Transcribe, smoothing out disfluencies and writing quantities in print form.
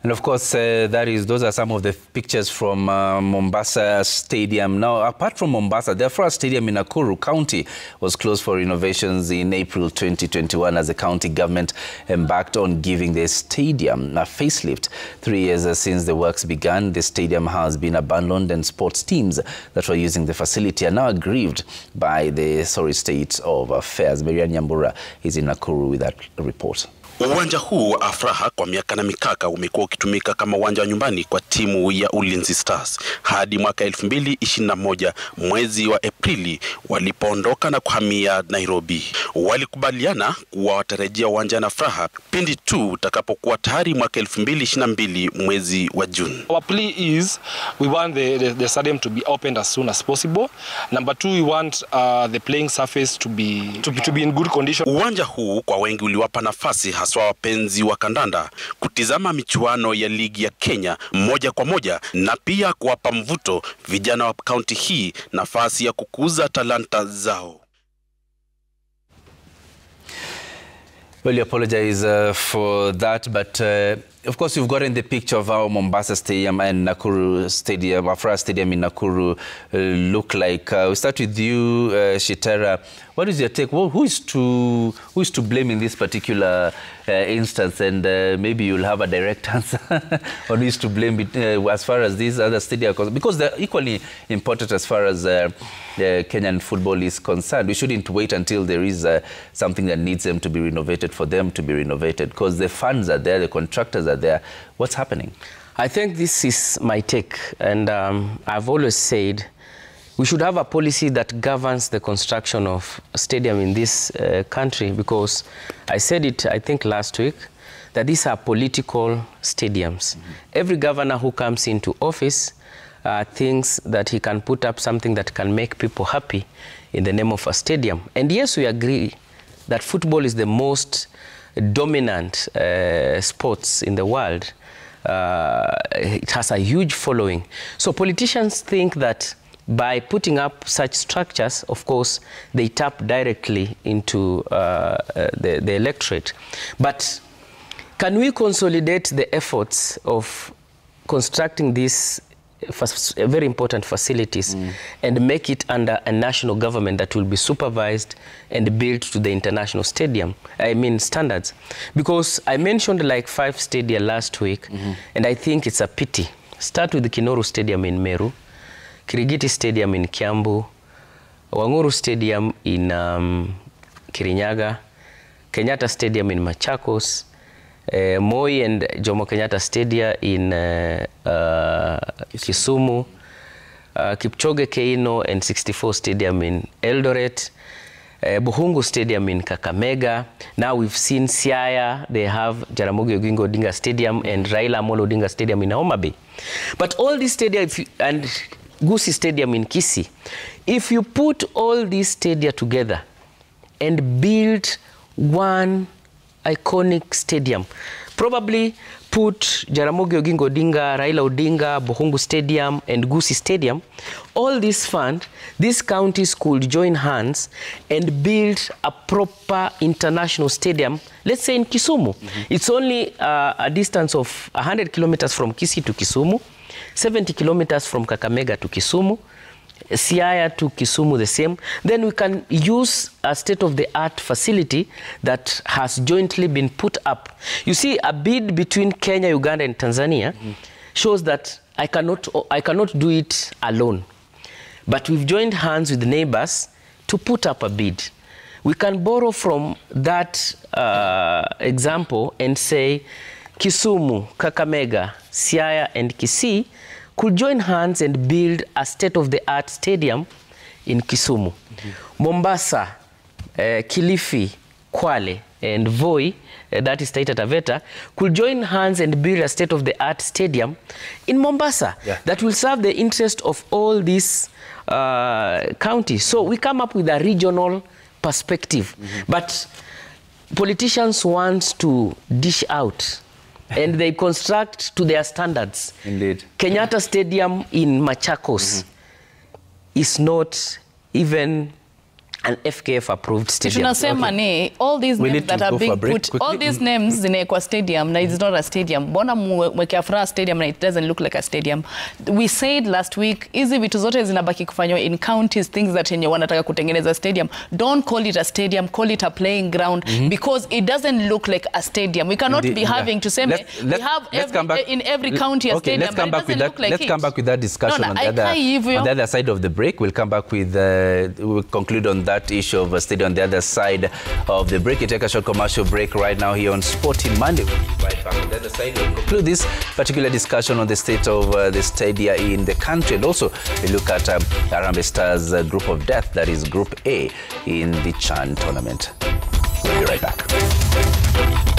And of course, those are some of the pictures from Mombasa Stadium. Now, apart from Mombasa, the Afraha Stadium in Nakuru County was closed for renovations in April 2021 as the county government embarked on giving the stadium a facelift. 3 years since the works began, the stadium has been abandoned, and sports teams that were using the facility are now aggrieved by the sorry state of affairs. Marian Nyambura is in Nakuru with that report. Uwanja huu wa Afraha kwa miaka na mikaka umekuwa ukitumika kama uwanja wa nyumbani kwa timu ya Ulinzi Stars hadi mwaka 2021 mwezi wa Aprili walipoondoka na kuhamia Nairobi. Walikubaliana kuwa watarejea uwanja na Afraha pindi tu utakapokuwa tayari mwaka 2022 mwezi wa Juni. Our plea is we want the stadium to be opened as soon as possible. Number 2, we want the playing surface to be in good condition. Uwanja huu kwa wengi uliwapa nafasi haswa wapenzi wa kandanda kutizama michuano ya ligi ya Kenya moja kwa moja, na pia kuwapa mvuto vijana wa kaunti hii nafasi ya kukuza talanta zao. Well, you apologize for that, but of course you've gotten the picture of how Mombasa Stadium and Nakuru Stadium, Afraha Stadium in Nakuru look like. We start with you, Shitera. What is your take? Well, who is to blame in this particular instance? And maybe you'll have a direct answer on who is to blame as far as these other stadiums, because they're equally important as far as Kenyan football is concerned. We shouldn't wait until there is something that needs them to be renovated for them to be renovated, because the funds are there, the contractors are there. What's happening? I think this is my take, and I've always said we should have a policy that governs the construction of a stadium in this country, because I said it, I think, last week, that these are political stadiums. Every governor who comes into office thinks that he can put up something that can make people happy in the name of a stadium. And yes, we agree that football is the most dominant sports in the world. It has a huge following. So politicians think that by putting up such structures, of course, they tap directly into the electorate. But can we consolidate the efforts of constructing these very important facilities and make it under a national government that will be supervised and built to the international standards? Because I mentioned like 5 stadia last week, and I think it's a pity. Start with the Kinoru Stadium in Meru, Kirigiti Stadium in Kiambu, Wanguru Stadium in Kirinyaga, Kenyatta Stadium in Machakos, Moi and Jomo Kenyatta Stadium in Kisumu, Kipchoge Keino and 64 Stadium in Eldoret, Buhungu Stadium in Kakamega. Now we've seen Siaya, they have Jaramogi Oginga Odinga Stadium and Raila Amolo Odinga Stadium in Homa Bay. But all these stadiums, and Gusii Stadium in Kisii, if you put all these stadia together and build one iconic stadium, probably put Jaramogi Oginga Odinga, Raila Odinga, Buhungu Stadium and Gusii Stadium, all this fund, these counties could join hands and build a proper international stadium, let's say in Kisumu. It's only a distance of 100 kilometers from Kisii to Kisumu, 70 kilometers from Kakamega to Kisumu, Siaya to Kisumu the same. Then we can use a state-of-the-art facility that has jointly been put up. You see, a bid between Kenya, Uganda and Tanzania shows that I cannot do it alone. But we've joined hands with the neighbors to put up a bid. We can borrow from that example and say Kisumu, Kakamega, Siaya and Kisii could join hands and build a state-of-the-art stadium in Kisumu. Mombasa, Kilifi, Kwale, and Voi, that is Taita Taveta, could join hands and build a state-of-the-art stadium in Mombasa that will serve the interest of all these counties. So we come up with a regional perspective. But politicians want to dish out and they construct to their standards. Indeed. Kenyatta Stadium in Machakos is not even an FKF approved stadium. Tunasema ni all these names that are being put, all these names zinaekwa stadium na it's not a stadium. Mbona mweke Afraha stadium na it doesn't look like a stadium? We said last week hizi vitu zote zinabaki kufanywa in counties, things that yenye wanataka kutengeneza stadium. Don't call it a stadium, call it a playing ground because it doesn't look like a stadium. We cannot be having to say we have in every county a stadium. Let's come back with that. Let's come back with that discussion on the other side of the break. We'll come back with we'll conclude on that issue of a stadium on the other side of the break. You take a short commercial break right now here on Sporty Monday. Right back on the other side, we'll conclude this particular discussion on the state of the stadia in the country, and also we look at Harambee Stars group of death, that is Group A in the CHAN tournament. We'll be right back.